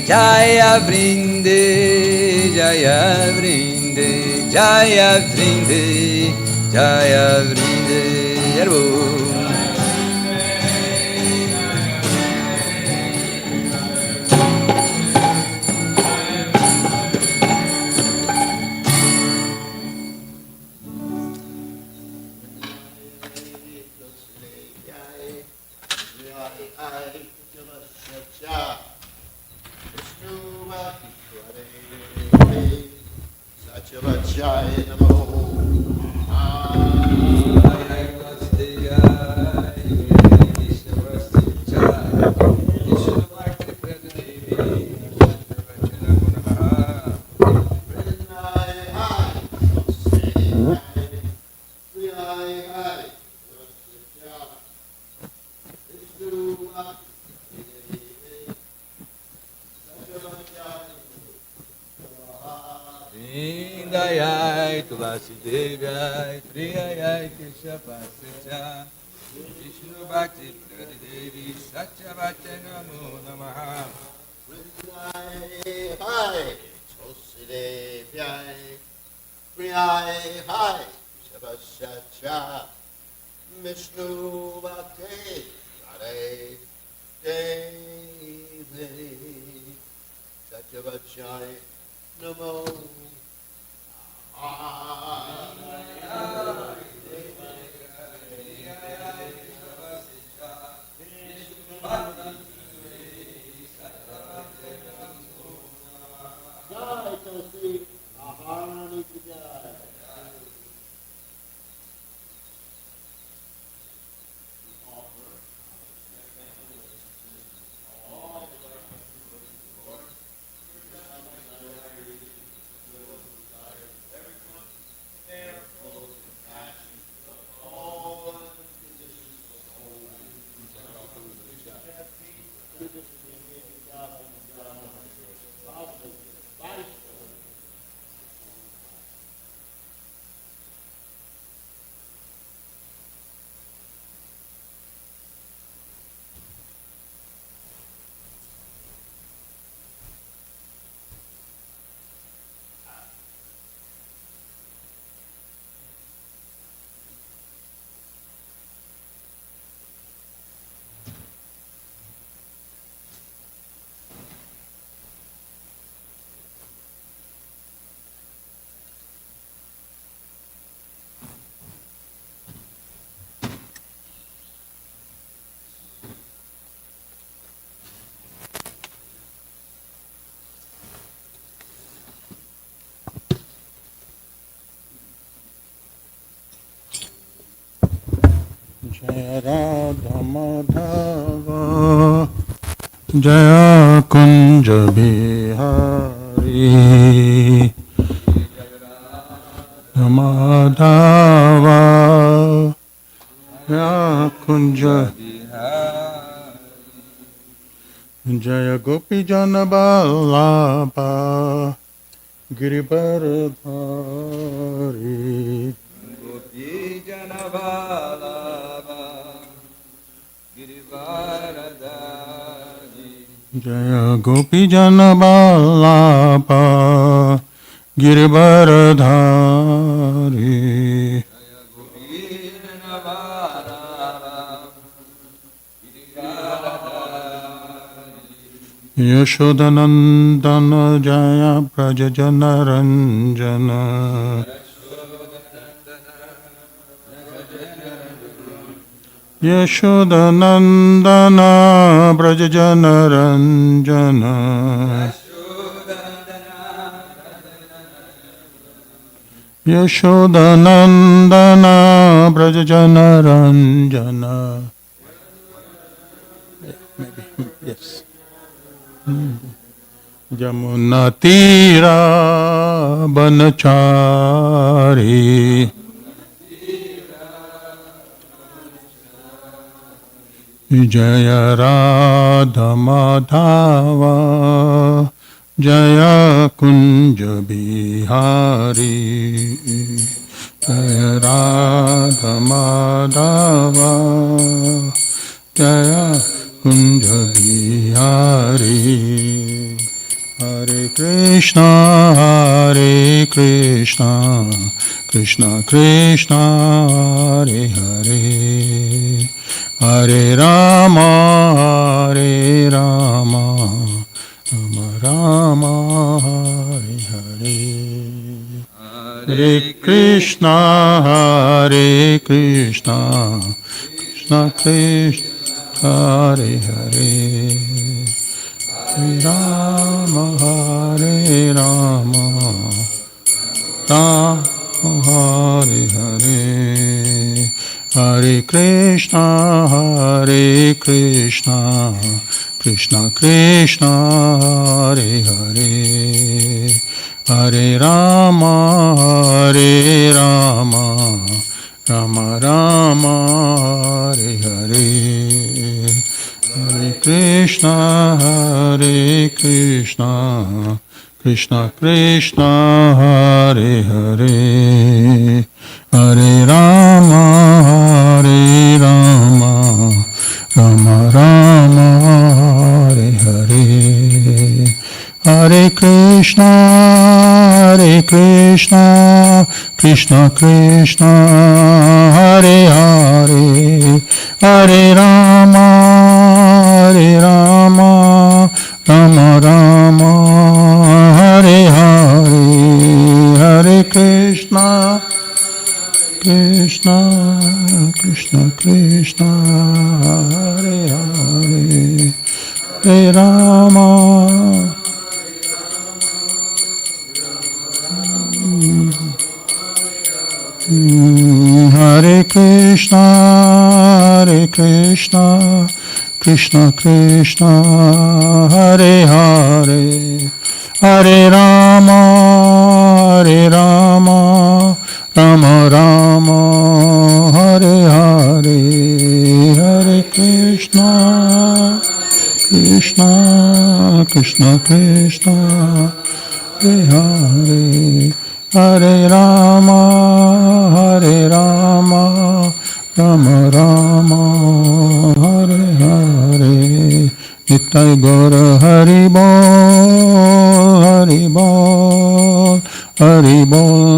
Jaya Vrinde, Jaya Vrinde, Jaya Vrinde, Jaya Vrinde, Yarbo. Vrindayai Tulasi Devai Priyayai Keshapasya Vishnu Bhakti Pragati Devi Satya Bhakti Namo Namaha Vrindayai Tulasi Devai Priyayai Keshapasya Vishnu Bhakti Pragati Devi Satya Bhakti Namo Jaya Radha Madhava Jaya Kunja Bihari Madhava Jaya Kunja Jaya Gopi Jana Vallabha Girivaradhari Gopi Janavalabha Girivaradhari Jaya Gopi Jana Vallabha Girivaradhari Jaya Gopi Janavalabha Girivaradhari Yashodanandana Jaya Prajajana Ranjana Yashodanandana Prajajana Ranjana Yashodanandana Prajajana Ranjana. Maybe, yes. Jamuna Tira Banachari Jaya Radha Madhava Jaya Kunja Bihari Jaya Radha Madhava Jaya Kunja Bihari Hare Krishna, Krishna Krishna, Hare Hare, Hare Rama, Rama Rama, Hare Hare. Hare Krishna, Krishna Krishna, Hare Hare, Hare Rama, Rama Hare Hare, Hare Krishna, Krishna Krishna, Hare Hare, Hare Rama, Rama Hare Hare, Hare Krishna, Krishna Krishna, Hare Hare, Hare Rama, Rama Hare Hare, Hare Krishna, Krishna Krishna, Hare Hare, Hare Rama, Rama Hare Hare, Hare Krishna, Krishna Krishna, Hare Hare, Hare Rama, Hare Krishna, Krishna Krishna, Hare Hare, Hare Rama, Rama Hare Hare, Hare Krishna, Krishna Krishna, Hare Hare, Hare Rama, Rama Hare Hare, Nitai Gaura Hari Bol,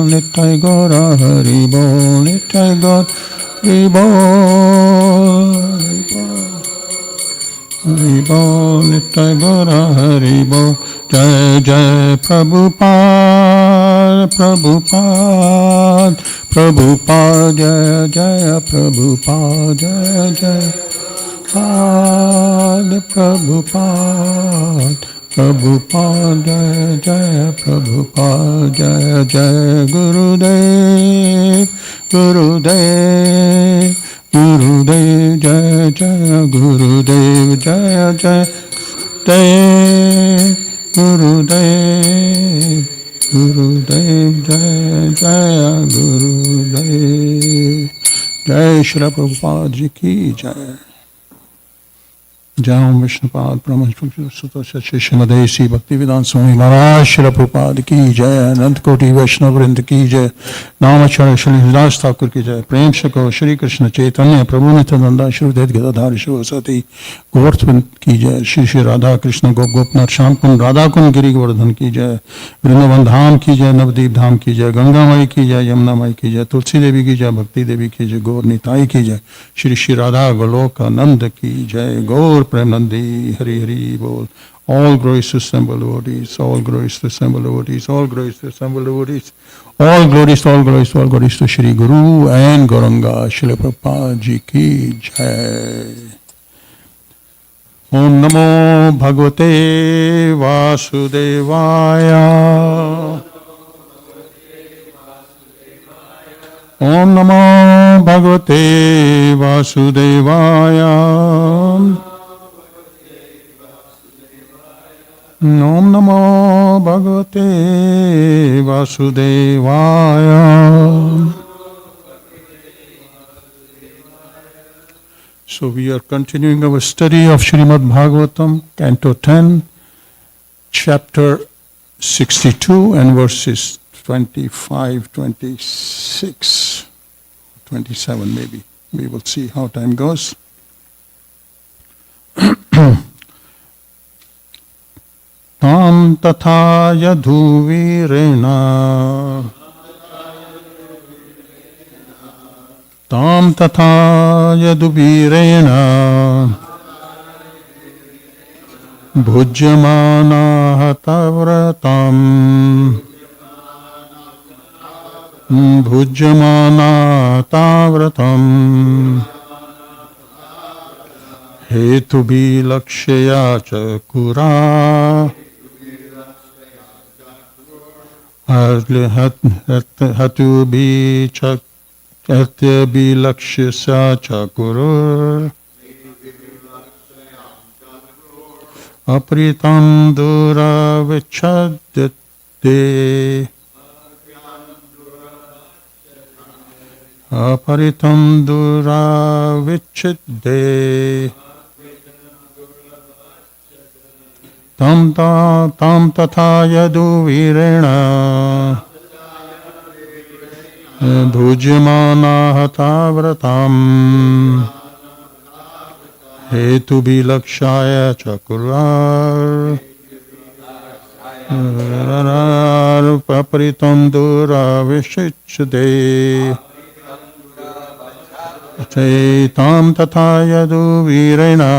Nitai Gaura Hari Bol, Nitai Gaura Hari Bol, Nitai Gaura Hari Bol. Jai Jai Prabhupada, Jai Jai Prabhupada, Jai Jai Prabhupada, Jai Jai Prabhupada, Jai Jai Gurudev, Jai Jai Gurudev, Jai Jai Gurudev, Jai Jai Gurudev, Jai Shri Prabhupada Ji ki Jai. Jai Om Vishnupad Brahma Sutta Shrimad Sri Bhaktivedanta Swami Maharaj Shri Prabhupada ki Jai, Anant Koti Vaishnava Vrinda ki Jai, Namacharya Shri Hridas Thakur ki Jai, Prem Shako Shri Krishna Chaitanya Prabhu Nityananda Shri Ved Gadadhar Shivasati Govardhan ki Jai, Shri Shri Radha Krishna Gop Gopnath Shankun Radha Kun Giri Govardhan ki Jai, Vrindavan Dham ki Jai, Navdeep Dham ki Jai, Ganga Mai ki Jai, Yamuna Mai ki Jai, Tulsi Devi ki Jai, Bhakti Devi ki Jai, Gaur Nitai ki Jai, Shri Shri Radha Goloka Nanda ki Jai, Gaur Prem Nandi, Hari Hari Bol. All glories to assemble devotees, all glories to assemble devotees, all glories to assemble devotees, all glories to Shri Guru and Gauranga, Srila Prabhupada Ji ki Jai. Om Namo Bhagavate Vasudevaya. Om Namo Bhagavate Vasudevaya. Om Namo Bhagavate Vasudevaya. So we are continuing our study of Srimad Bhagavatam, Canto 10, Chapter 62 and verses 25, 26, 27 maybe. We will see how time goes. Tam tatha yadhuvirena tam tatha yadhuvirena bhujyamana hatavratam bhujyamana tavratam hetu bilakshya chakura hatu bichak hatya bilakshya chakurur apritam dura vichadate aparitam dura vichadate tam tatha yaduvirena bhujyamana hatavratam hetu bilakshaya chakurar paparitam dura vishichyate tam tatha yaduvirena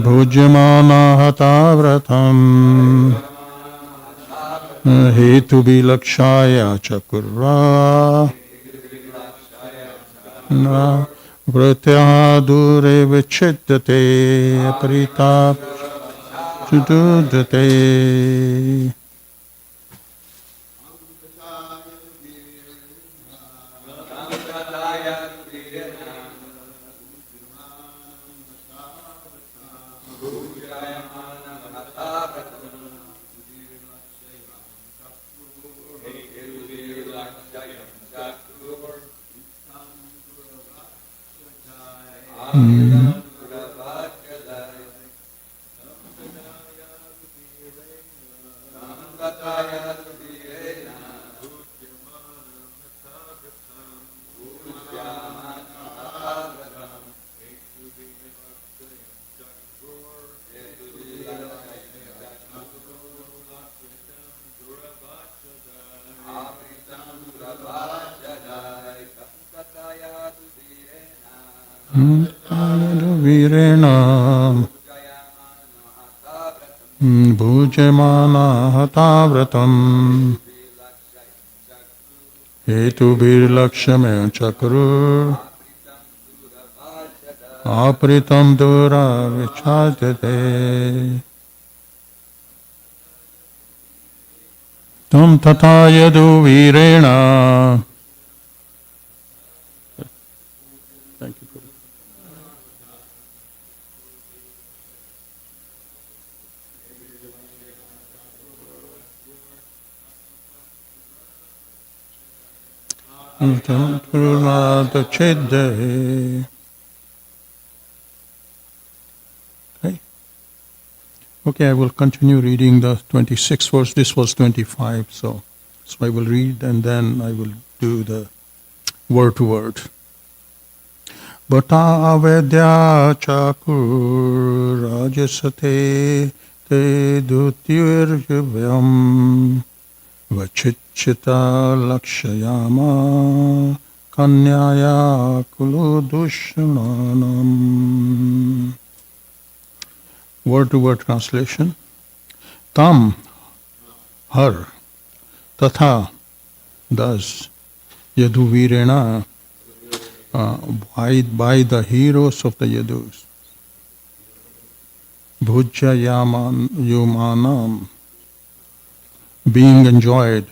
bhujyamana hatavratam hetu bilakshaya chakurva pratyadure vichiddate paritap chududate virena bhujyamana hatavratam hetu birlakshame chakru apritam dura vichadate tam tatha yaduvirena. Thank you for that. Okay, I will continue reading the 26th verse. This was 25, so I will read and then I will do the word to word. Bata avedya chakur rajasate te dutyirvyam vachichita lakshayama kanyaya kuludushananam. Word to word translation. Tam, her, tatha, thus, yaduvirena, by the heroes of the Yadus. Bhujyayamanam, being enjoyed.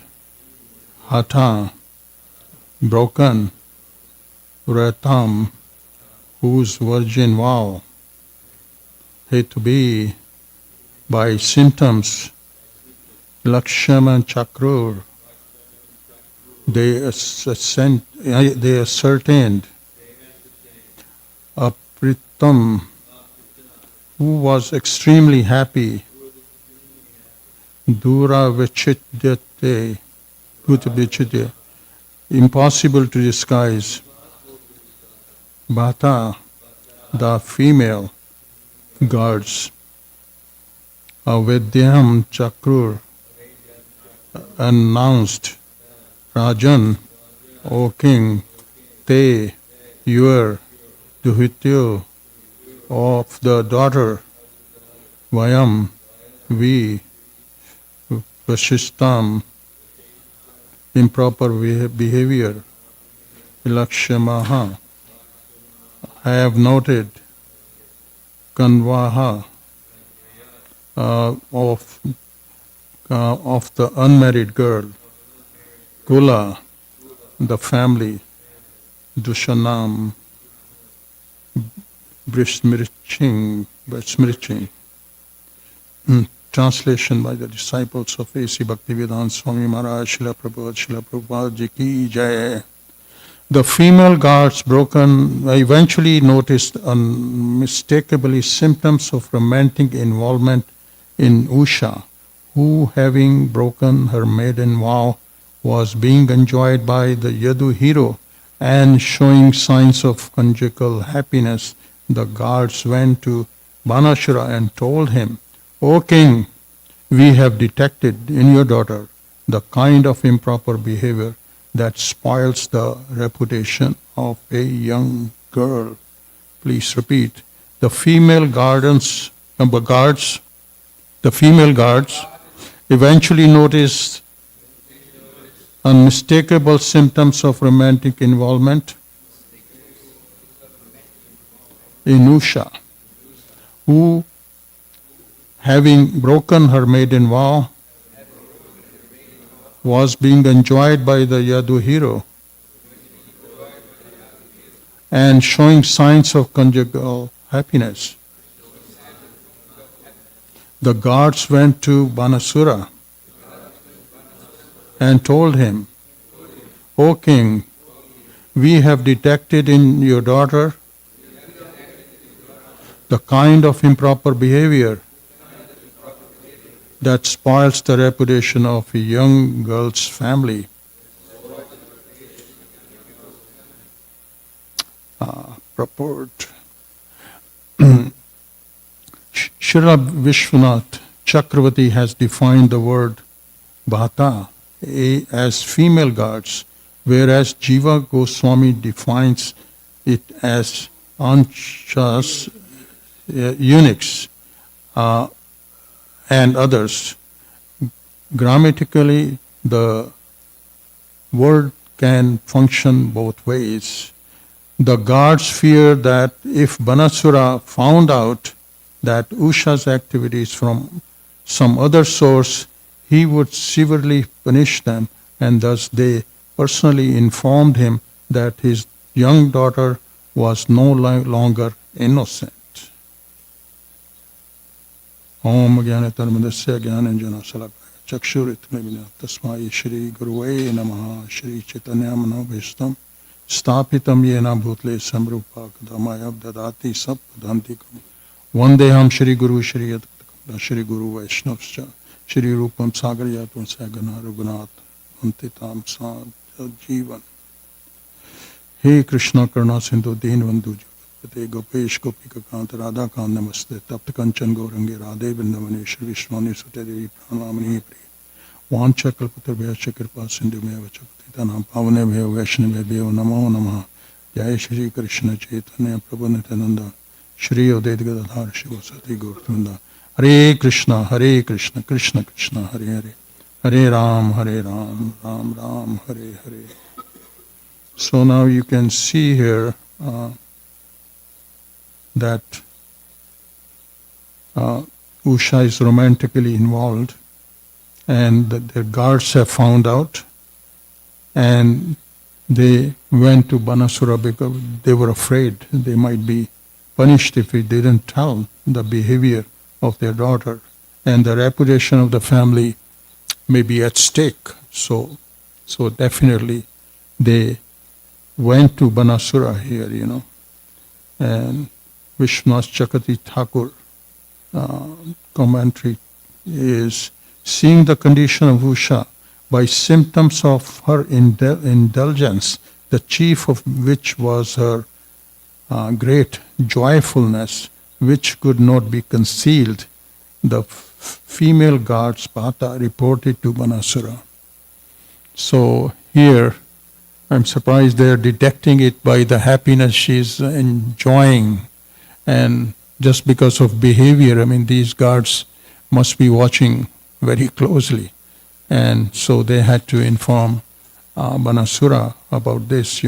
Hatha, broken. Vratam, whose virgin vow. To be by symptoms. Lakshman Chakrur, they ascertained. Apritam, who was extremely happy. Dura vichidyate, impossible to disguise. Bhata, the female guards. Vidyam Chakrur announced, Rajan, O king, te, your duhityo of the daughter, Vayam, we, Vashistam, improper behavior, Ilakshamaha, have noted, Kanvaha, of the unmarried girl, Kula, the family, Dushanam, Besmirching. Translation by the disciples of A.C. Bhaktivedanta Swami Maharaj, Srila Prabhupada Ji Ki Jai. The female guards eventually noticed unmistakably symptoms of romantic involvement in Usha, who, having broken her maiden vow, was being enjoyed by the Yadu hero and showing signs of conjugal happiness. The guards went to Banashura and told him, O king, we have detected in your daughter the kind of improper behavior that spoils the reputation of a young girl. Please repeat. The female guards eventually noticed unmistakable symptoms of romantic involvement in Usha, who, having broken her maiden vow, was being enjoyed by the Yadu hero and showing signs of conjugal happiness. The guards went to Banasura and told him, O king, we have detected in your daughter the kind of improper behavior that spoils the reputation of a young girl's family. Purport. Srila Vishwanath Chakravarti has defined the word bhata as female guards, whereas Jiva Goswami defines it as anshas, eunuchs, and others. Grammatically, the word can function both ways. The guards fear that if Banasura found out that Usha's activities from some other source, he would severely punish them, and thus they personally informed him that his young daughter was no longer innocent. Om Jnanatarmadasya Jnananjana Salakaya Chakshuritmina Tasmai Shri Guruve Namaha Shri Chaitanya Manobhistam Stapitam Yena Bhutle Samrupa Kadamaya Dadati Sapadhantikam Vandeham Shri Guru Shri Yadakam Shri Guru Vaishnavscha Shri Rupam Sagaryatam Sagana Raghunath Antitam Sad Jivan. He Krishna Karna Sindhu Deenvandu Jagapate Gopesh Gopika Kanta Radha Kant Namaste Tapta Kanchan Gaurangi Radhe Vrindavaneshwar Vishwani Sute Devi Pranamani Pri Vancha Kalpatar Vyascha Kripa Sindhu Meva Chaktitanam Pavane Bheo Vaishnave Bheo Namo Namaha Jai Shri Krishna Chaitanya Prabhu Nityananda Shri Udait Gadadhar Shiva Sati Gaurtunda Hare Krishna Krishna Krishna Hare Hare Hare Ram Ram Ram Hare Hare. So now you can see here that Usha is romantically involved, and the guards have found out, and they went to Banasura because they were afraid they might be punished if they didn't tell the behavior of their daughter, and the reputation of the family may be at stake. So definitely they went to Banasura here, and Vishwanath Chakravarti Thakur commentary is seeing the condition of Usha by symptoms of her indulgence, the chief of which was her great joyfulness, which could not be concealed. The female gods, Bhata, reported to Banasura. So here, I'm surprised they're detecting it by the happiness she's enjoying. And just because of behavior, I mean, these guards must be watching very closely. And so they had to inform Banasura about this,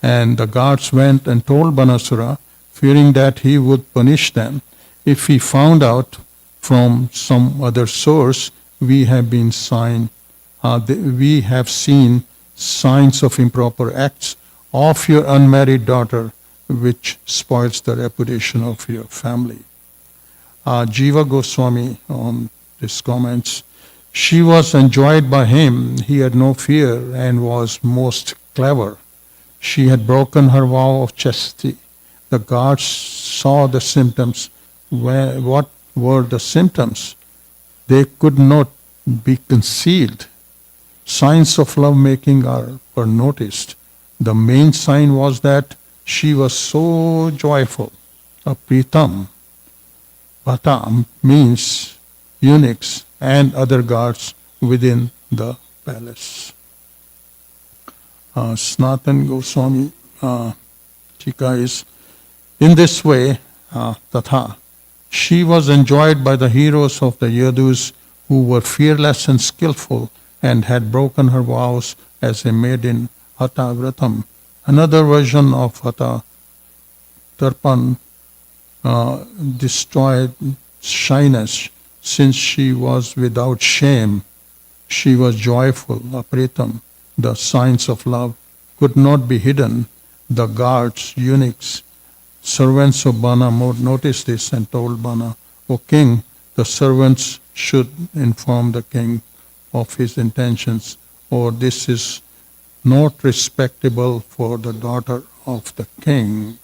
And the guards went and told Banasura, fearing that he would punish them. If he found out from some other source, we have seen signs of improper acts of your unmarried daughter, which spoils the reputation of your family. Jiva Goswami on this comments, she was enjoyed by him, he had no fear and was most clever. She had broken her vow of chastity. The guards saw the symptoms. What were the symptoms? They could not be concealed. Signs of lovemaking were noticed. The main sign was that she was so joyful. Apritam. Bhata means eunuchs and other guards within the palace. Sanatana Goswami Tika is, in this way, Tatha, she was enjoyed by the heroes of the Yadus who were fearless and skillful and had broken her vows as a maiden, Hata Vratam. Another version of Hata Tarpan destroyed shyness, since she was without shame. She was joyful, Apritam. The signs of love could not be hidden. The guards, eunuchs, servants of Bana noticed this and told Bana, O king, the servants should inform the king of his intentions, or this is not respectable for the daughter of the king.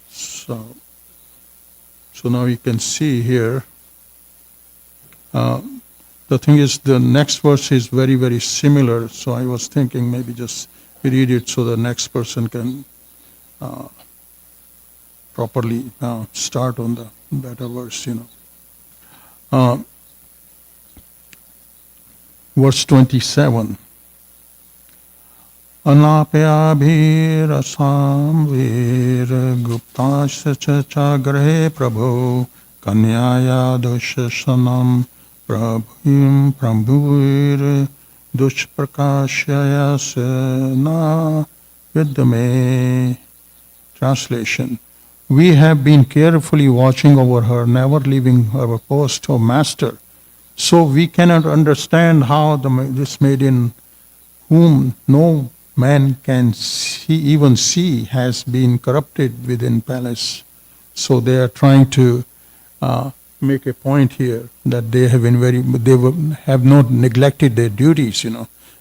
So now you can see here, the thing is the next verse is very, very similar, so I was thinking maybe just read it so the next person can properly start on the better verse, Verse 27. Anapyabhirasam vir guptasya chagrahe prabho kanyaya dushasanam prabhuir dushprakashyaya na vidyame. Translation. We have been carefully watching over her, never leaving our post of master. So we cannot understand how this maiden, whom no man can even see, has been corrupted within palace. So they are trying to make a point here that they have have not neglected their duties,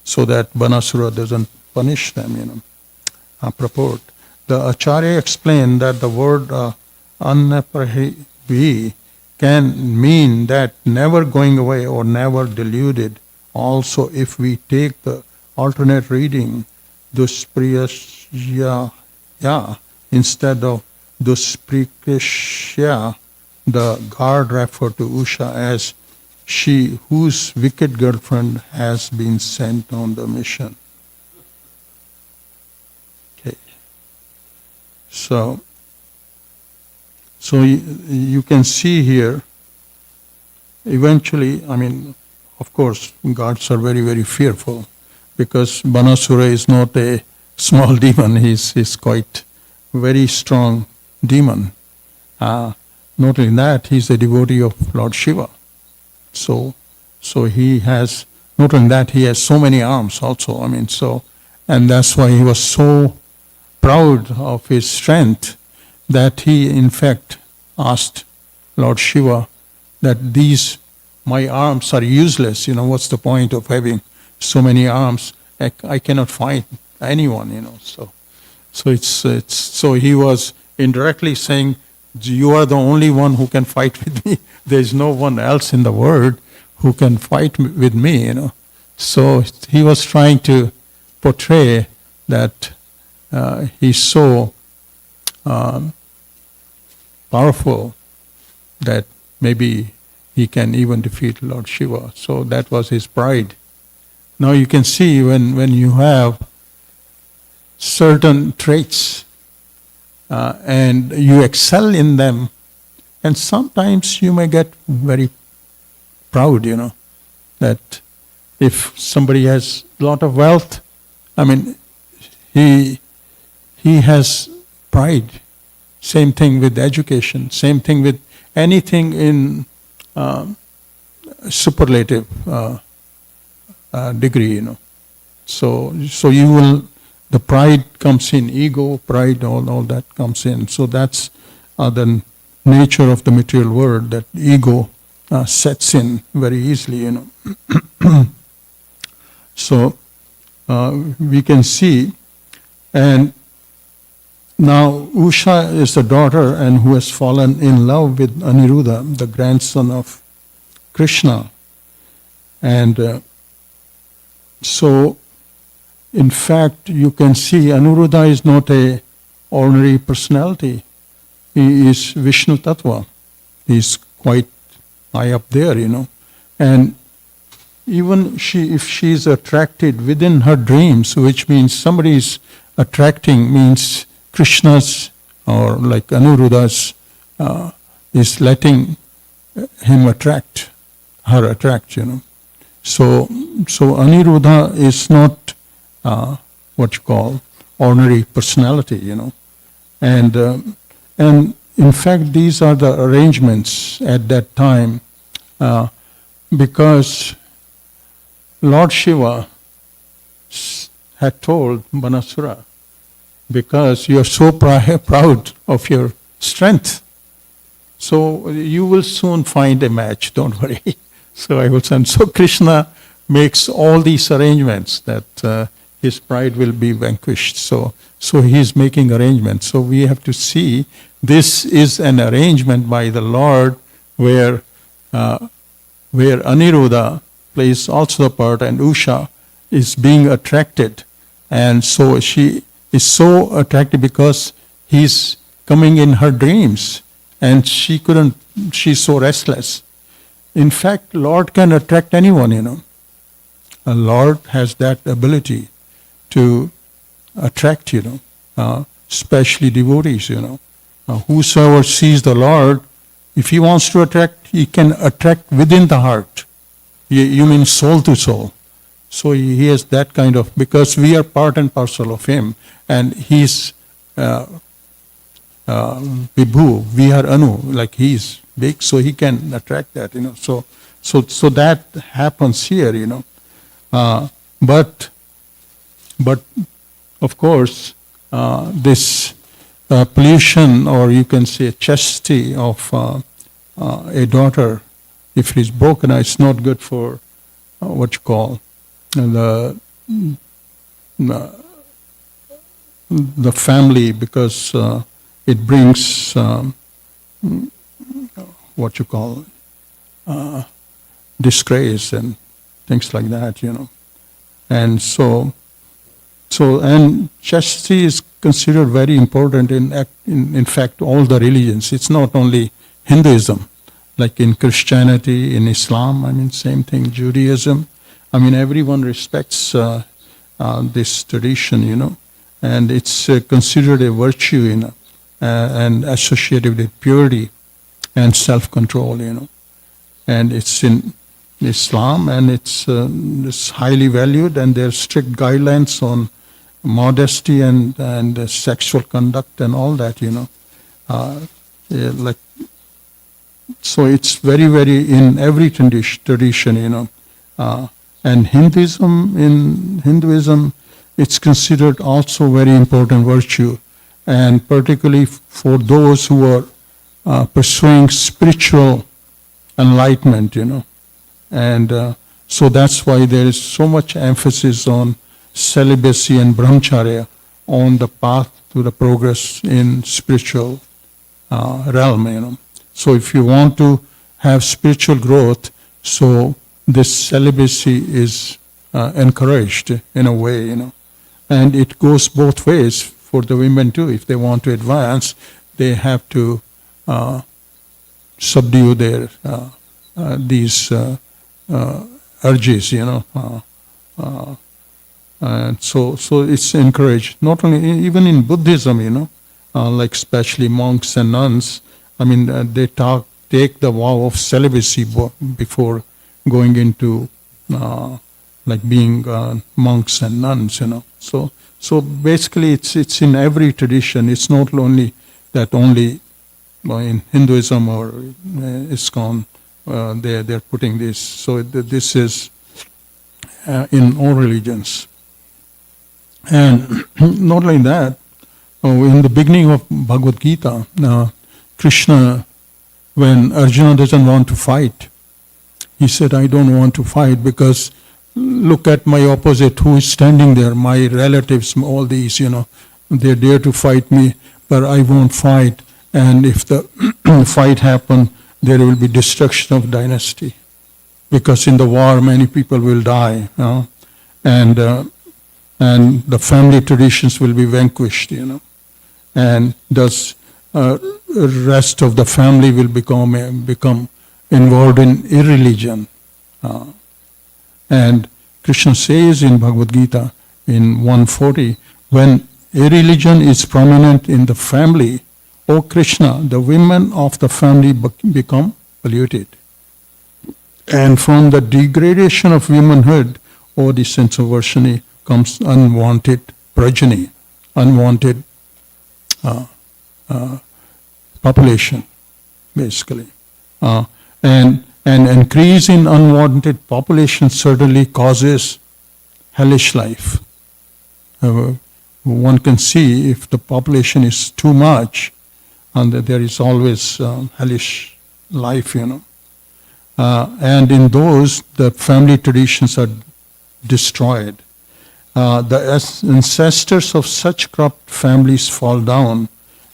so that Banasura doesn't punish them, purport. The Acharya explained that the word annaprahi can mean that never going away or never deluded. Also, if we take the alternate reading, duspriyashya instead of dusprikashya, the guard referred to Usha as she whose wicked girlfriend has been sent on the mission. Okay. So you can see here, eventually, of course, guards are very, very fearful because Banasura is not a small demon. He's quite very strong demon. Not only that, he's a devotee of Lord Shiva. So he has, not only that, he has so many arms also. And that's why he was so proud of his strength that he in fact asked Lord Shiva that these, my arms are useless, what's the point of having so many arms? I cannot fight anyone, So so he was indirectly saying, you are the only one who can fight with me. There is no one else in the world who can fight with me, So he was trying to portray that he's so powerful that maybe he can even defeat Lord Shiva. So that was his pride. Now you can see when you have certain traits and you excel in them, and sometimes you may get very proud, that if somebody has a lot of wealth, he has pride. Same thing with education, same thing with anything in superlative degree, So you will, the pride comes in, ego, pride, all that comes in. So that's the nature of the material world, that ego sets in very easily, So we can see, and now Usha is the daughter and who has fallen in love with Aniruddha, the grandson of Krishna. And so, in fact, you can see Aniruddha is not an ordinary personality. He is Vishnu Tattva. He is quite high up there, And even if she is attracted within her dreams, which means somebody is attracting, means Krishna's or like Aniruddha's is letting him attract, her attract, So Aniruddha is not what you call ordinary personality, And in fact, these are the arrangements at that time because Lord Shiva had told Manasura, because you are so proud of your strength, so you will soon find a match, don't worry. So Krishna makes all these arrangements that his pride will be vanquished. So he is making arrangements. So we have to see this is an arrangement by the Lord where Aniruddha plays also a part, and Usha is being attracted. And so she is so attracted because he's coming in her dreams, and she's so restless. In fact, Lord can attract anyone, A Lord has that ability to attract, especially devotees, Whosoever sees the Lord, if he wants to attract, he can attract within the heart. You mean soul to soul. So he has that kind of, because we are part and parcel of him, and he's Vibhu, we are Anu, like he's big, so he can attract that, So that happens here, But of course, this pollution, or you can say chastity of a daughter, if it is broken, it's not good for what you call the family, because it brings what you call disgrace and things like that, And and chastity is considered very important in fact all the religions. It's not only Hinduism, like in Christianity, in Islam, same thing, Judaism. Everyone respects this tradition, and it's considered a virtue, and associated with purity and self-control, And it's in Islam, and it's highly valued, and there are strict guidelines on modesty and sexual conduct and all that, So it's very, very in every tradition, And in Hinduism, it's considered also very important virtue, and particularly for those who are pursuing spiritual enlightenment, And so that's why there is so much emphasis on celibacy and brahmacharya on the path to the progress in spiritual realm, So if you want to have spiritual growth, so this celibacy is encouraged in a way, And it goes both ways for the women too. If they want to advance, they have to subdue their these urges, and so it's encouraged. Not only even in Buddhism, like especially monks and nuns. I mean, they take the vow of celibacy before going into like being monks and nuns. So basically, it's in every tradition. It's not only that only in Hinduism or ISKCON they're putting this. So this is in all religions. And not only that, in the beginning of Bhagavad Gita, Krishna, when Arjuna doesn't want to fight, he said, I don't want to fight because look at my opposite who is standing there, my relatives, all these, they dare to fight me, but I won't fight. And if the fight happens, there will be destruction of dynasty. Because in the war, many people will die, and the family traditions will be vanquished, and thus rest of the family will become involved in irreligion. And Krishna says in Bhagavad Gita in 140, when irreligion is prominent in the family, O Krishna, the women of the family become polluted. And from the degradation of womanhood, O descendants of Varshini, comes unwanted progeny, unwanted population, basically. And an increase in unwanted population certainly causes hellish life. One can see if the population is too much, and there is always hellish life, and in those, the family traditions are destroyed. The ancestors of such corrupt families fall down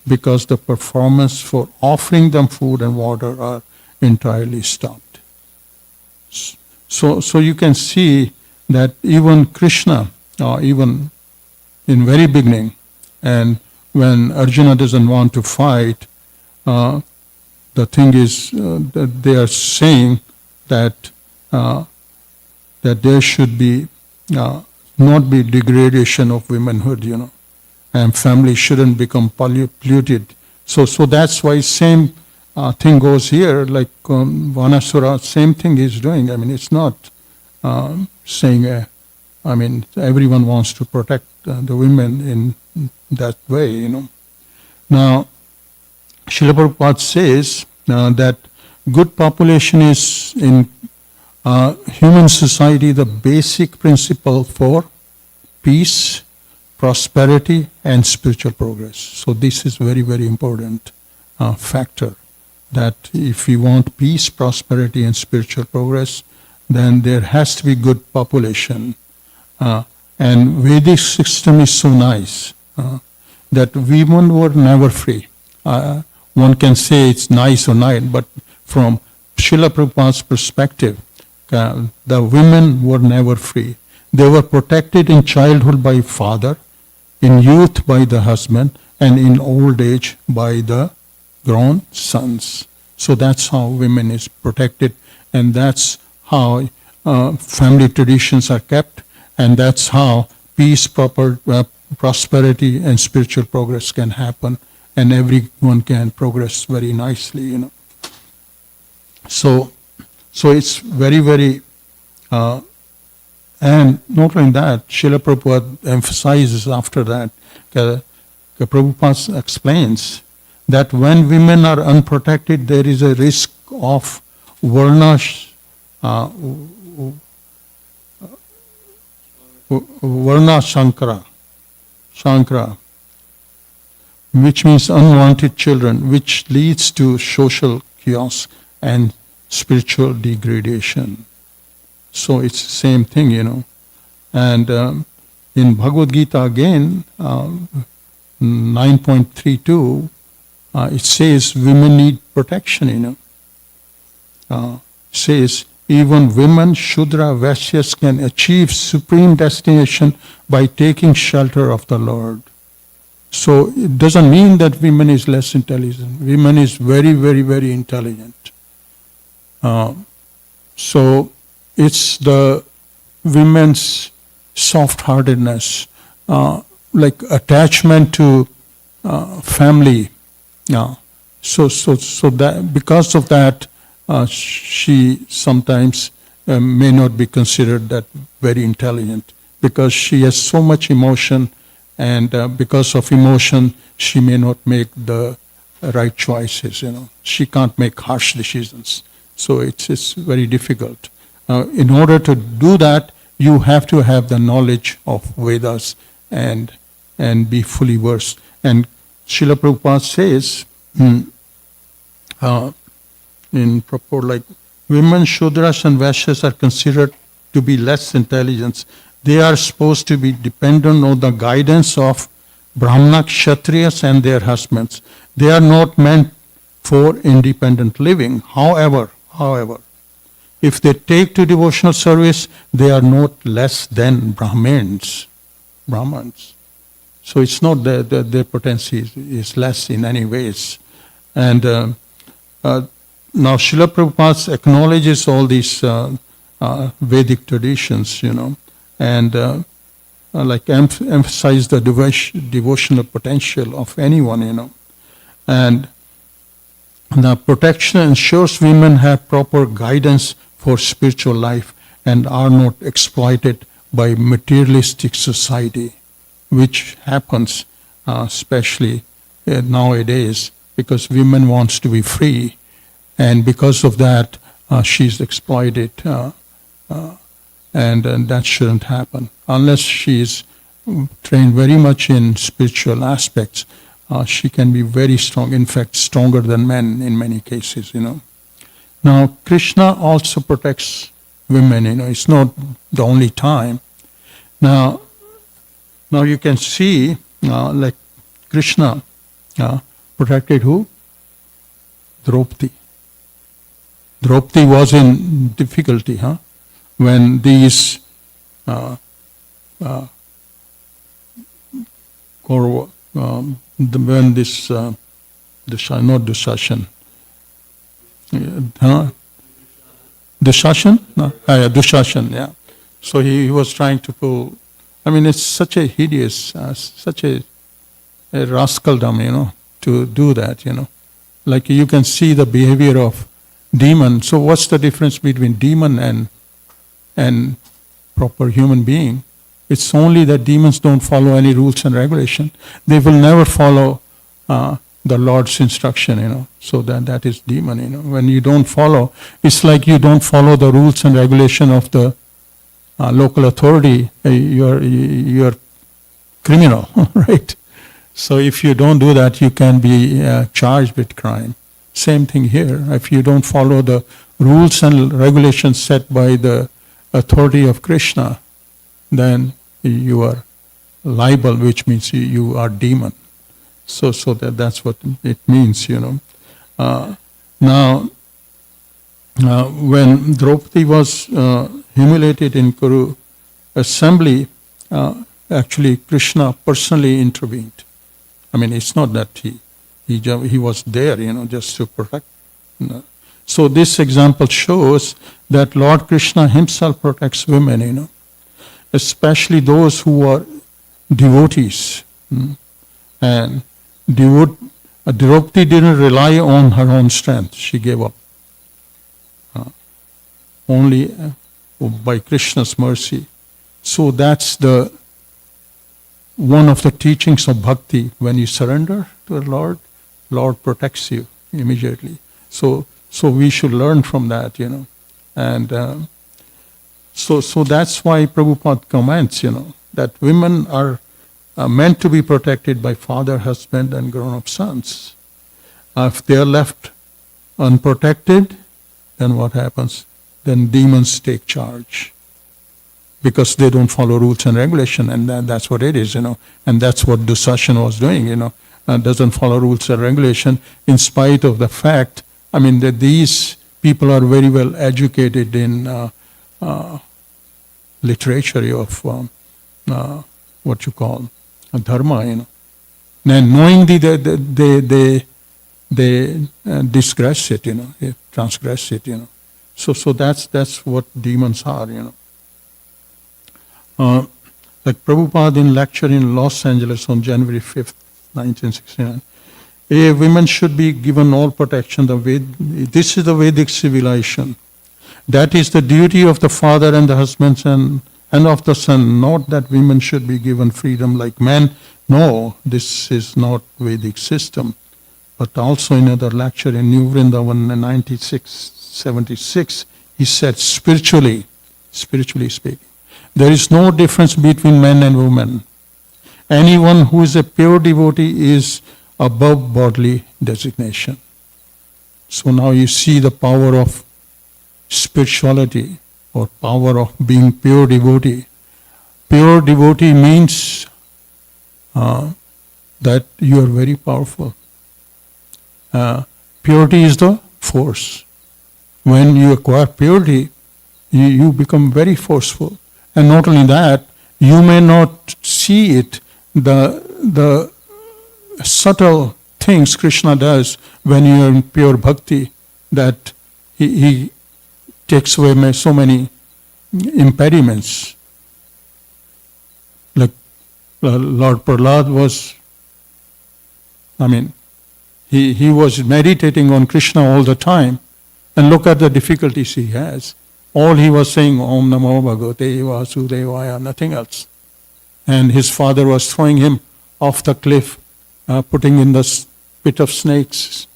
because the performance for offering them food and water are entirely stopped. So you can see that even Krishna, even in very beginning, and when Arjuna doesn't want to fight, the thing is that they are saying that there should be not be degradation of womanhood, and family shouldn't become polluted. So that's why same thing goes here, like Vanasura, same thing is doing. I mean, it's not saying, everyone wants to protect the women in that way, Now, Srila Prabhupada says that good population is in human society the basic principle for peace, prosperity, and spiritual progress. So this is very, very important factor, that if we want peace, prosperity, and spiritual progress, then there has to be good population. And Vedic system is so nice that women were never free. One can say it's nice or not, but from Srila Prabhupada's perspective, the women were never free. They were protected in childhood by father, in youth by the husband, and in old age by the grown sons. So that's how women is protected, and that's how family traditions are kept, and that's how peace, prosperity, and spiritual progress can happen, and everyone can progress very nicely, So it's very, very, and not only that, Srila Prabhupada emphasizes after that, Prabhupada explains that when women are unprotected, there is a risk of Varna Shankara, which means unwanted children, which leads to social chaos and spiritual degradation. So it's the same thing, And in Bhagavad Gita again, 9.32, it says women need protection, says even women, Shudra, Vaishyas can achieve supreme destination by taking shelter of the Lord. So it doesn't mean that women is less intelligent. Women is very, very, very intelligent. So it's the women's soft-heartedness, like attachment to family. So that because of that, she sometimes may not be considered that very intelligent, because she has so much emotion, and because of emotion, she may not make the right choices. She can't make harsh decisions. So it's very difficult. In order to do that, you have to have the knowledge of Vedas and be fully versed. And Srila Prabhupada says in purport, like, women, Shudras and Vaishyas are considered to be less intelligent. They are supposed to be dependent on the guidance of Brahmana, Kshatriyas and their husbands. They are not meant for independent living. However, if they take to devotional service, they are not less than Brahmins. So it's not that their potency is less in any ways. And now Srila Prabhupada acknowledges all these Vedic traditions, and like emphasize the devotional potential of anyone, And the protection ensures women have proper guidance for spiritual life and are not exploited by materialistic society, which happens especially nowadays, because women wants to be free, and because of that she's exploited, and that shouldn't happen unless she's trained very much in spiritual aspects. She can be very strong, in fact stronger than men in many cases. Now Krishna also protects women. It's not the only time. Now you can see like Krishna protected who? Draupadi. Draupadi was in difficulty, when these when this not Dushashan, Dushashan? No? Dushashan, yeah. So he was trying to pull. It's such a hideous, such a rascaldom, to do that, Like you can see the behavior of demon. So what's the difference between demon and proper human being? It's only that demons don't follow any rules and regulation. They will never follow the Lord's instruction, So that is demon, When you don't follow, it's like you don't follow the rules and regulation of the local authority. You're criminal, right? So if you don't do that, you can be charged with crime. Same thing here. If you don't follow the rules and regulations set by the authority of Krishna, then you are liable, which means you are demon. So that's what it means, Now, when Draupadi was humiliated in Kuru assembly, actually Krishna personally intervened. It's not that he was there, just to protect. So this example shows that Lord Krishna himself protects women, especially those who are devotees. And Draupadi didn't rely on her own strength. She gave up. Only by Krishna's mercy. So that's one of the teachings of bhakti. When you surrender to the Lord protects you immediately. So we should learn from that, And so that's why Prabhupada comments, that women are meant to be protected by father, husband, and grown-up sons. If they are left unprotected, then what happens? Then demons take charge, because they don't follow rules and regulation, and that's what it is, And that's what Dusashan was doing, doesn't follow rules and regulation, in spite of the fact, that these people are very well educated in literature of what you call dharma, And knowingly they disgrace it, they transgress it, So that's what demons are, Like Prabhupada in lecture in Los Angeles on January 5th, 1969. Women should be given all protection. This is the Vedic civilization. That is the duty of the father and the husbands and of the son, not that women should be given freedom like men. No, this is not Vedic system. But also in another lecture in New Vrindavan in 1976, he said spiritually speaking, there is no difference between men and women. Anyone who is a pure devotee is above bodily designation. So now you see the power of spirituality or power of being pure devotee. Pure devotee means that you are very powerful. Purity is the force. When you acquire purity, you become very forceful. And not only that, you may not see it, the subtle things Krishna does when you are in pure bhakti, that he takes away so many impediments. Like Lord Prahlad was, he was meditating on Krishna all the time, and look at the difficulties he has. All he was saying, Om Namo Bhagavate Vasudevaya, nothing else. And his father was throwing him off the cliff, putting in the pit of snakes,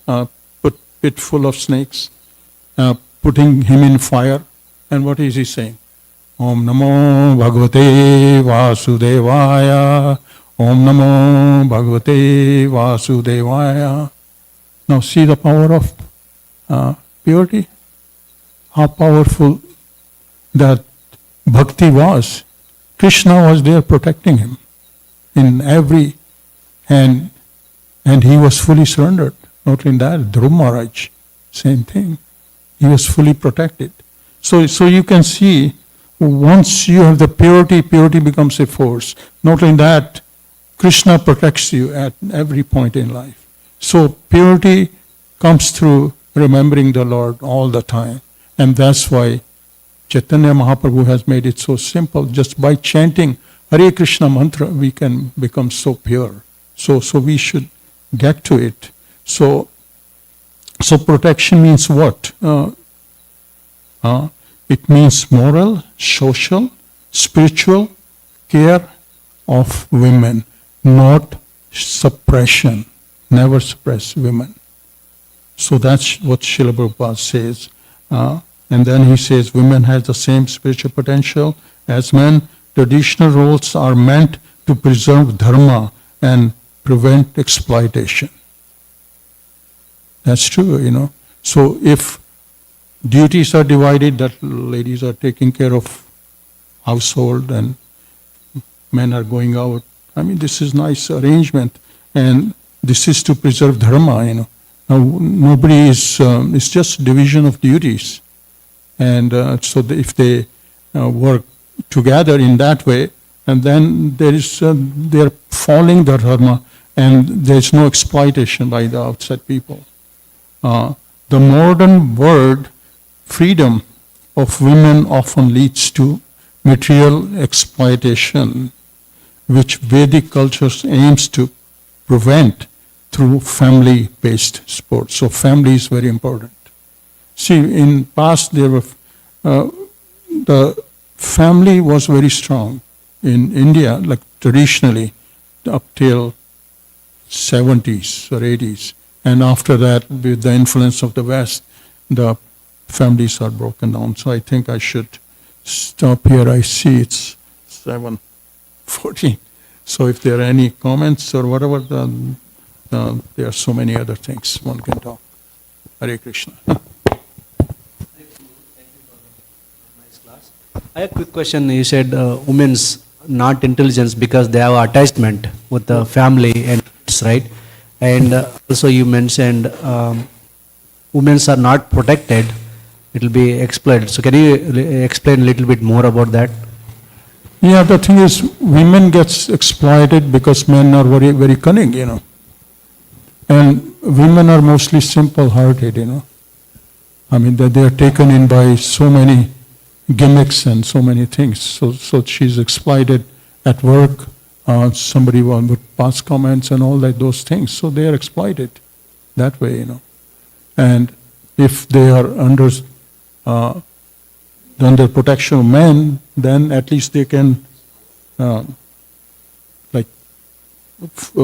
pit full of snakes, putting him in fire. And what is he saying? Om Namo Bhagavate Vasudevaya, Om Namo Bhagavate Vasudevaya. Now see the power of purity, how powerful that bhakti was. Krishna was there protecting him in every, and he was fully surrendered. Not only that, Dhruv Maharaj, same thing. He was fully protected. So you can see, once you have the purity becomes a force. Not only that, Krishna protects you at every point in life. So purity comes through remembering the Lord all the time. And that's why Chaitanya Mahaprabhu has made it so simple. Just by chanting Hare Krishna mantra, we can become so pure. So we should get to it. So protection means what? It means moral, social, spiritual care of women, not suppression. Never suppress women. So that's what Srila Prabhupada says. And then he says, women have the same spiritual potential as men. Traditional roles are meant to preserve dharma and prevent exploitation. That's true, So if duties are divided, that ladies are taking care of household and men are going out, this is nice arrangement. And this is to preserve dharma, Now, nobody is, it's just division of duties. And so if they work together in that way, and then they are following the dharma, and there's no exploitation by the outside people. The modern word, freedom of women often leads to material exploitation, which Vedic culture aims to prevent through family-based sports. So family is very important. See, in past there were, the family was very strong in India, like traditionally, up till 70s or 80s. And after that, with the influence of the West, the families are broken down. So I think I should stop here. I see it's 7:14. So if there are any comments or whatever, there are so many other things one can talk. Hare Krishna. I have a quick question. You said women's not intelligence because they have attachment with the family and kids, right? And also you mentioned women's are not protected. It will be exploited. So can you explain a little bit more about that? Yeah, the thing is, women gets exploited because men are very, very cunning, you know. And women are mostly simple-hearted, you know. I mean, that they are taken in by so many gimmicks and so many things. So she's exploited at work. Somebody would pass comments and all that, those things. So they are exploited that way, you know. And if they are under protection of men, then at least they can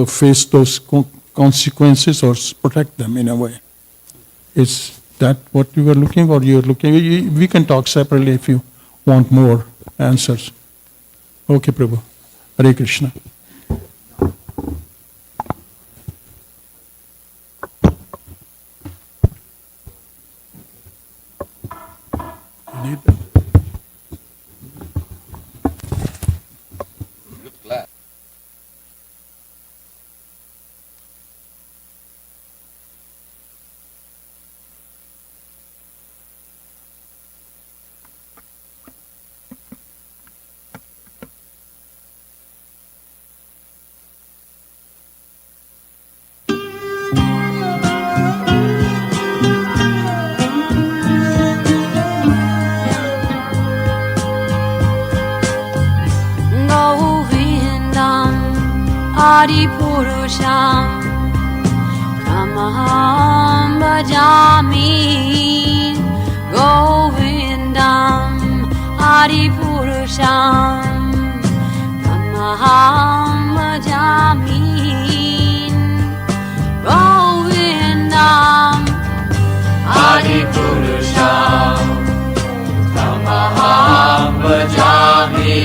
face those consequences or protect them in a way. Is that what you were looking, or you're looking? We can talk separately if you want more answers. Okay, Prabhu. Hare Krishna. Need them. Look glad. Govindam Adipurusham Tamaham Bhajami Govindam Adipurusham Tamaham Bhajami Govindam Adipurusham Tamaham Bhajami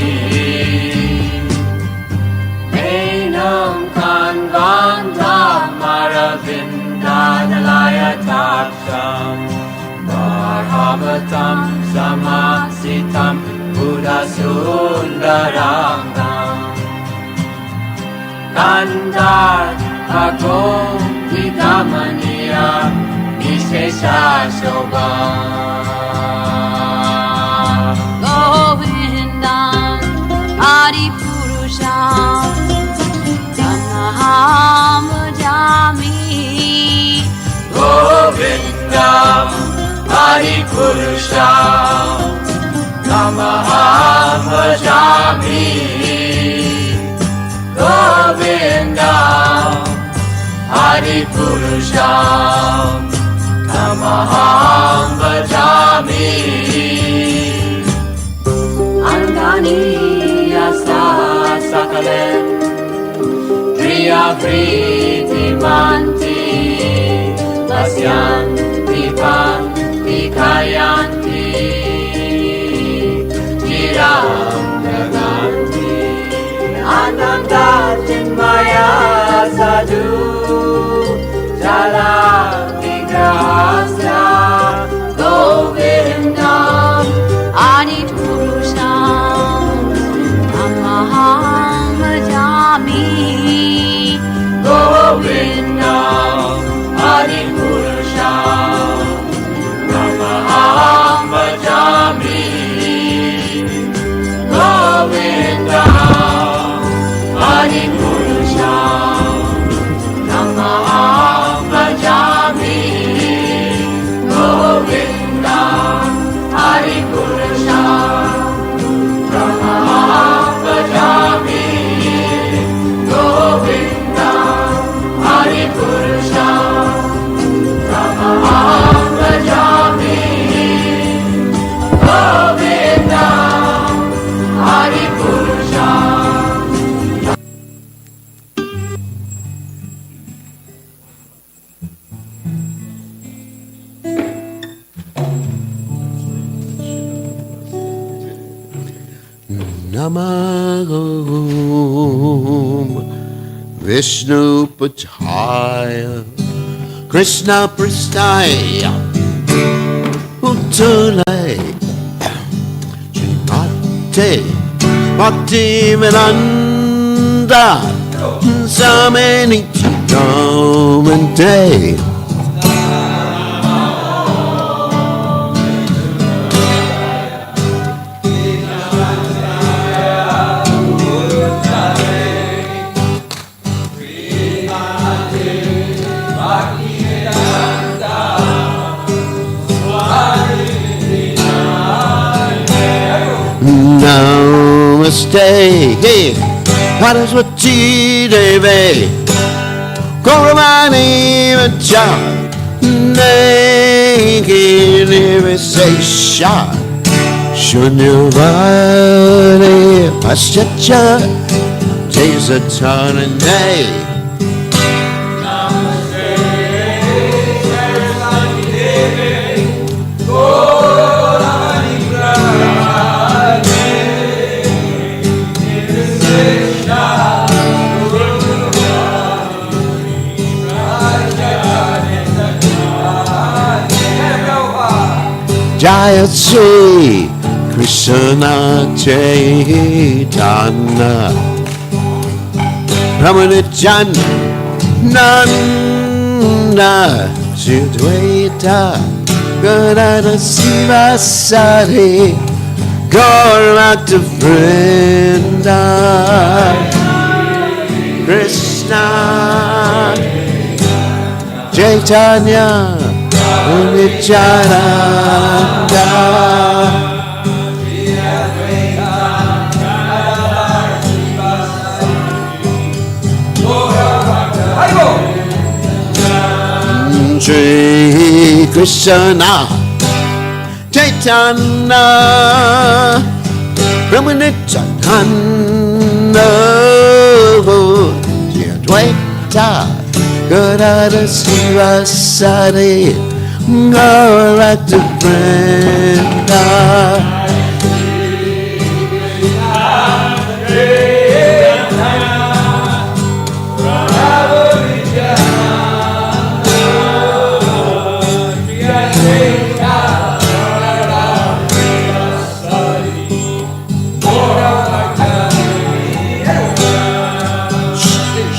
Enam Kanvantam Aravindadalaya Taksham Bharavatam Samasitam Buddhasundarangam Kandar Agom Vidamaniya Nishesha Shobha Govindam Adipurusham Tamaham Bhajami Govindam Adipurusham Tamaham Bhajami Govindam Adipurusham Tamaham Bhajami Angani Yasa Sakalen Priya Priti Manti Lasyanti Panti Kayanti Giram Naganti Ananda Chinmaya Sadhu Jala Vigrahasya Govindam Adipurusham Tamaham Bhajami Govindam Adipurusham Tamaham Bhajami Govindam Adipurusham Tamaham Bhajami Govindam Adipurusham Tamaham Bhajami Govindam Adipurusham Tamaham Bhajami Govindam Adipurusham Namah Vishnu Pachaya Krishna Pristaya Uttulay Srimate Bhakti Vedanta Sameni Chikamante Namaste. Saraswati Devi. Gauravani Vacha. Negi Nivesesha. Shunyavani Paschacha. Jayasatana. Jaya Sri Krishna Chaitanya Ramanujana Sudvaita Gadada Sivasari Gaurata Vrinda Krishna Chaitanya Nityananda Shri Krishna Chaitanya Brahmanityananda Advaita Gadada Sivasari Gaurata Vrinda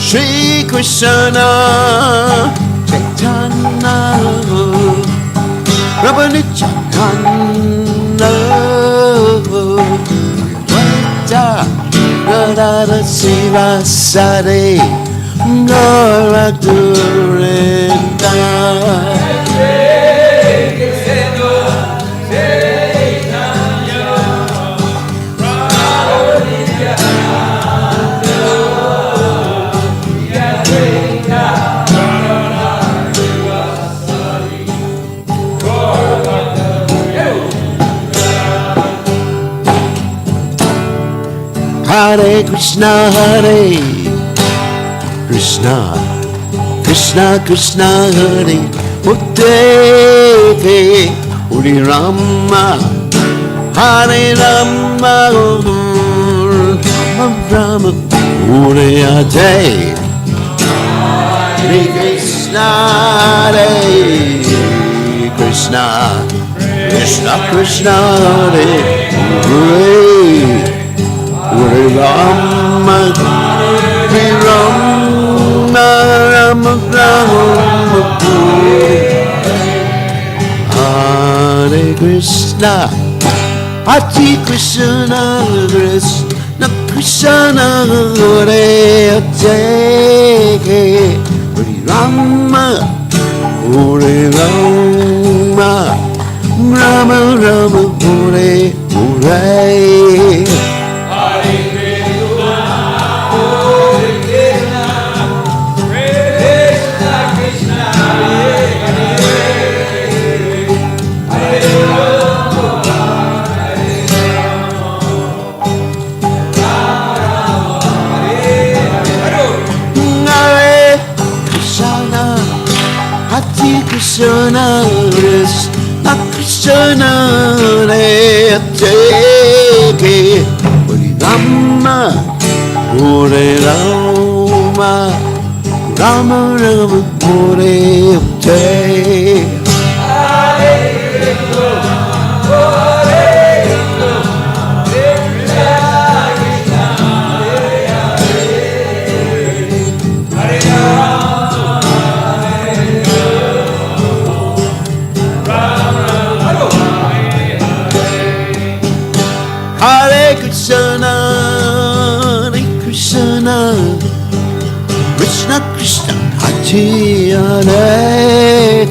Shri Krishna Chaitanya Ramanujana Advaita Gadada Sivasari Gaurata Vrinda Hare Krishna, Hare Krishna, Krishna Krishna, Hare Hare, Hare Rama, Hare Rama, Rama, Hare Hare, Hare Krishna, Hare Krishna, Krishna Krishna, Hare Hare. Hare Rama, Hare Rama, Rama Rama, Hare Krishna, Hare Krishna, Krishna Krishna, Hare Hare, Hare Rama, Hare Rama, Rama Rama, Hare Hare. Krishna, Krishna Krishna, Hare Hare, Hare Rama, Hare Rama, Rama Rama, Hare Hare. Hare Krishna, Hare Krishna, Krishna Krishna, Hare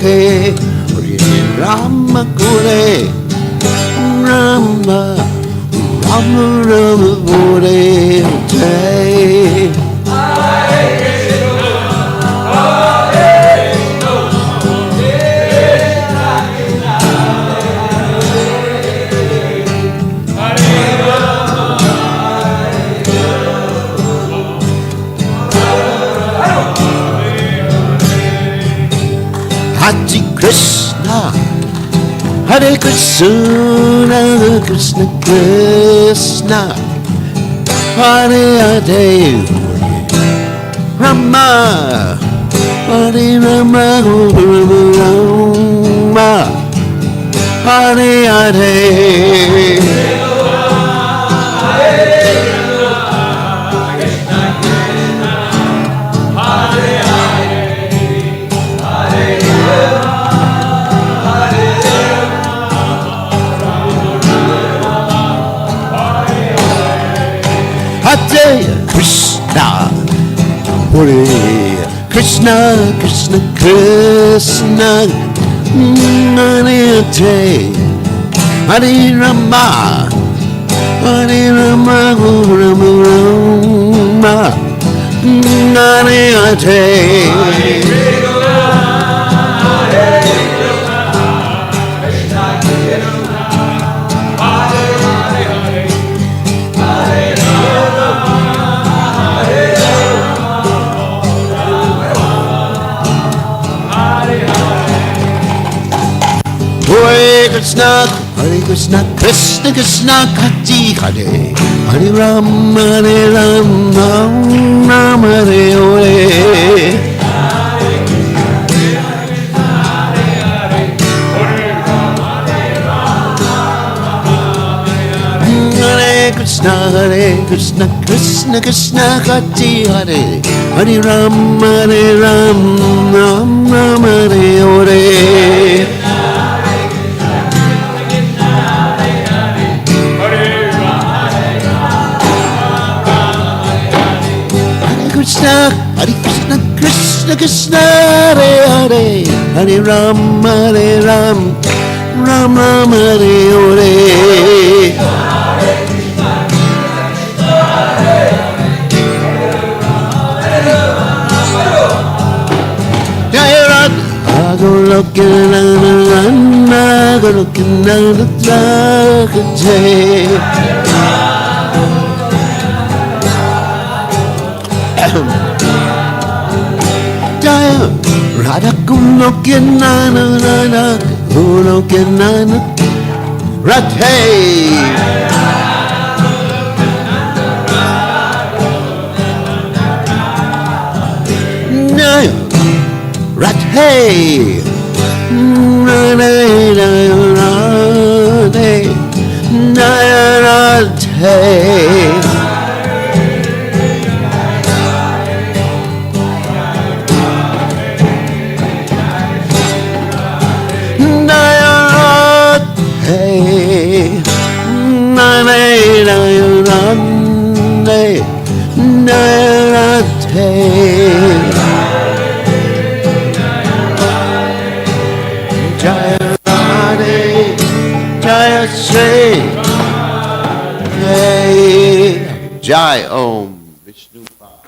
Hare, Hare Rama, Hare Rama, Hare Krishna, Hare Krishna, Krishna Krishna, Hare Hare, Rama, Hare Rama, Rama, Hare Hare. Hare Krishna, Hare Krishna, Krishna Krishna, Hare Hare, Hare Rama, Hare Rama, Rama Rama, Hare Hare. Hare Krishna, Krishna Krishna, Hare Hare, Hare Ram, Hare Ram, Ram Ram, Hare Hare. Hare Krishna, Krishna Krishna, Hare Hare, Hare Ram, Ram Ram, Hare Hare. Hare Krishna, Krishna Krishna, Hare Hare, Hare Ram, Ram Ram, Hare Hare. Jaya Radha, Goloka, Goloka, Jaya Radha Goloka, Radha Goloka, Radhe. Jaya Radhe, Radhe, Radhe, Jaya Radhe. Jai Om Vishnu Pada.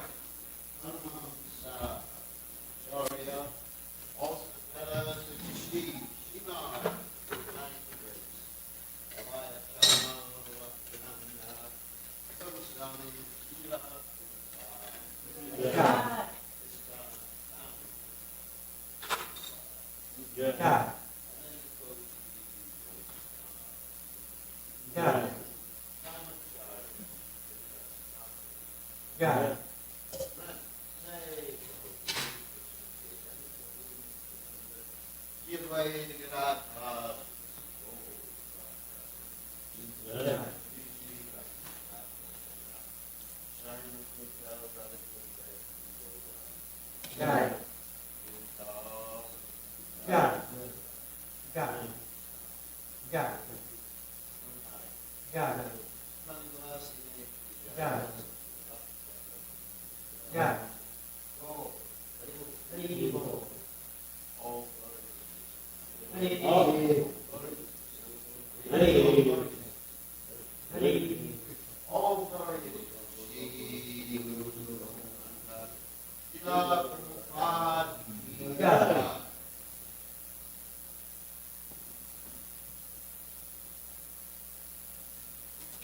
Hare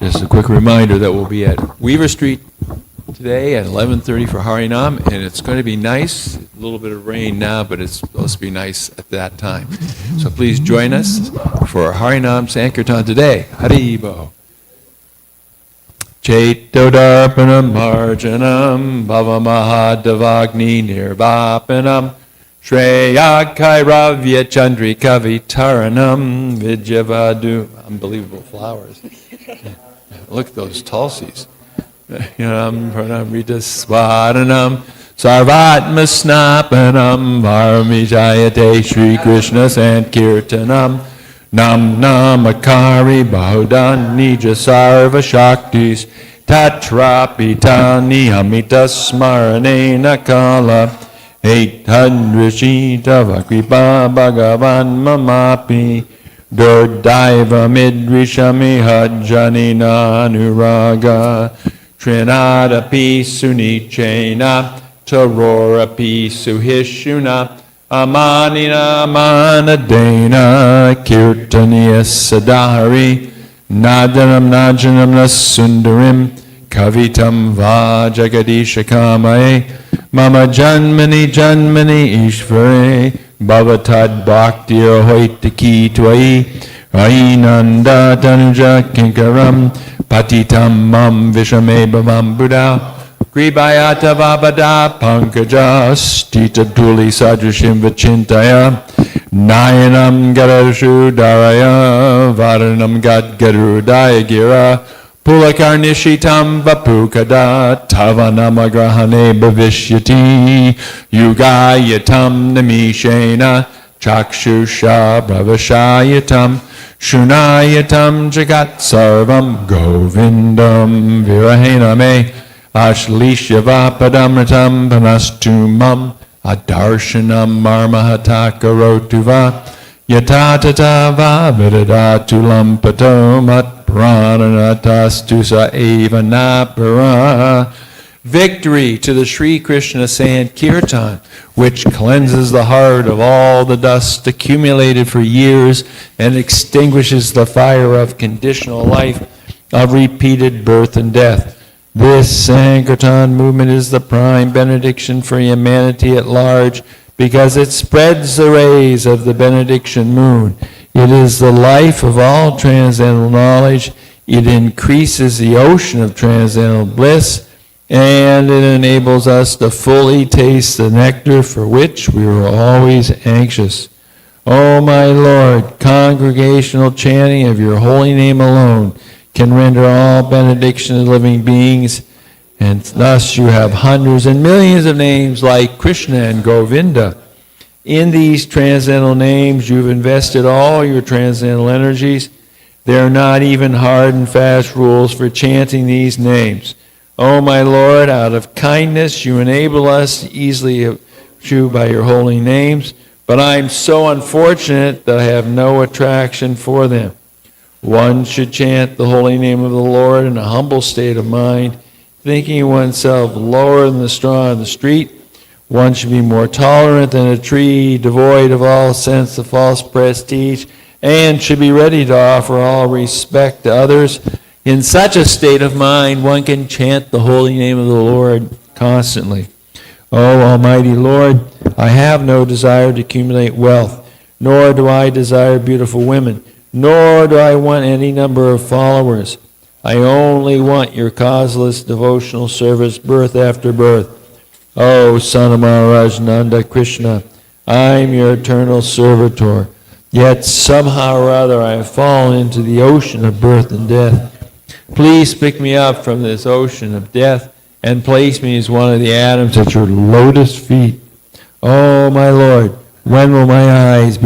Just a quick reminder that we'll be at Weaver Street today at 11:30 for Harinam, and it's going to be nice. A little bit of rain now, but it's supposed to be nice at that time. So please join us for Harinam Sankirtan today. Haribo. Chaitodarpanam marjanam bhavamahadavagni nirvapanam Shreyakairavya chandrika vitaranam vidyavadu. Unbelievable flowers. Look at those tulsis. Pranamrita swaranam sarvatmasnapanam varmijayate Shri Krishna Sankirtanam nam namakari bahudan nija sarva shaktis tatrapitani amita smaranena kala 800 Shitava Kripa Bhagavan Mamapi Durdaiva Midrishami Hajjanina Anuraga Trinadapi Sunichena Tarorapi Suhishuna Amanina Manadena Kirtaniya Sadahari Nadanam Najanam Nasundarim Kavitam Va Jagadishakamae Mama Janmani Janmani Ishvare Bhavatad Bhakti Hoitaki Twai Ainanda Tanuja Kinkaram Patitam Mam Vishame Bhavam Buddha Gribayata Vabada Pankaja Stita Tuli Sadrashim Vachintaya Nayanam Garashu Daraya Varanam Gad Garudaya Gira Pulakarnishitam Vapukada Tavanamagrahane Bhavishyati Yugayatam Namishena Chakshusha Bhavashayatam Shunayatam Jagat Sarvam Govindam Virahename Ashlishyavapadamritam Panastumam Adarshanam Marmahatakarotuva Yatatata Vidadatulam Patomat Prananatastusa eva napara. Victory to the Sri Krishna Sankirtan, which cleanses the heart of all the dust accumulated for years and extinguishes the fire of conditional life, of repeated birth and death. This Sankirtan movement is the prime benediction for humanity at large, because it spreads the rays of the benediction moon. It is the life of all transcendental knowledge. It increases the ocean of transcendental bliss, and it enables us to fully taste the nectar for which we were always anxious. O my Lord, congregational chanting of your holy name alone can render all benediction to living beings, and thus you have hundreds and millions of names like Krishna and Govinda. In these transcendental names, you've invested all your transcendental energies. There are not even hard and fast rules for chanting these names. O my Lord, out of kindness, you enable us to easily chew by your holy names, but I am so unfortunate that I have no attraction for them. One should chant the holy name of the Lord in a humble state of mind, thinking oneself lower than the straw on the street. One should be more tolerant than a tree, devoid of all sense of false prestige, and should be ready to offer all respect to others. In such a state of mind, one can chant the holy name of the Lord constantly. O Almighty Lord, I have no desire to accumulate wealth, nor do I desire beautiful women, nor do I want any number of followers. I only want your causeless devotional service birth after birth. O Son of Maharaj Nanda Krishna, I am your eternal servitor, yet somehow or other I have fallen into the ocean of birth and death. Please pick me up from this ocean of death and place me as one of the atoms at your lotus feet. Oh, my Lord, when will my eyes be